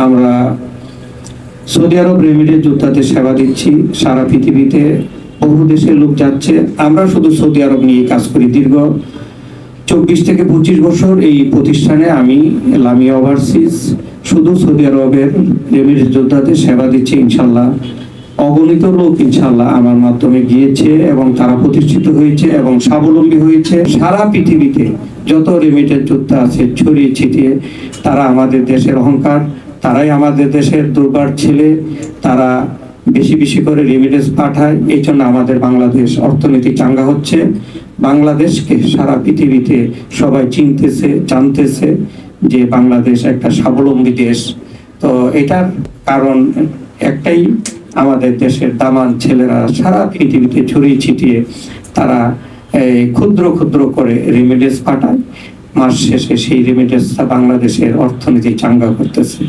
আমরা সৌদি আরব রেমিটেন্স যোদ্ধাদের সেবা দিচ্ছি। সারা পৃথিবীতে বহু দেশের লোক যাচ্ছে, আমরা শুধু সৌদি আরব নিয়ে কাজ করি। দীর্ঘ 24 থেকে 25 বছর এই প্রতিষ্ঠানে আমি লামিয়া ওভারসিজ শুধু সৌদি আরবের রেমিটেন্স যোদ্ধাদের সেবা দিচ্ছি। ইনশাল্লাহ অগণিত লোক ইনশাল্লাহ আমার মাধ্যমে গিয়েছে এবং তারা প্রতিষ্ঠিত হয়েছে এবং স্বাবলম্বী হয়েছে। সারা পৃথিবীতে যত রেমিটেন্স যোদ্ধা আছে ছড়িয়ে ছিটিয়ে, তারা আমাদের দেশের অহংকার, তারাই আমাদের দেশের দুর্বার ছেলে। তারা বেশি বেশি করে রেমিটেন্স পাঠায়, এই জন্য আমাদের বাংলাদেশ অর্থনীতি চাঙ্গা হচ্ছে। বাংলাদেশকে সারা পৃথিবীতে সবাই চিনতেছে, জানতেছে যে বাংলাদেশ একটা স্বাবলম্বী দেশ। তো এটার কারণ একটাই, আমাদের দেশের দামান ছেলেরা সারা পৃথিবীতে ছড়িয়ে ছিটিয়ে তারা ক্ষুদ্র ক্ষুদ্র করে রেমিটেন্স পাঠায়। মাস শেষে সেই রেমিটেন্সটা বাংলাদেশের অর্থনীতি চাঙ্গা করতেছে।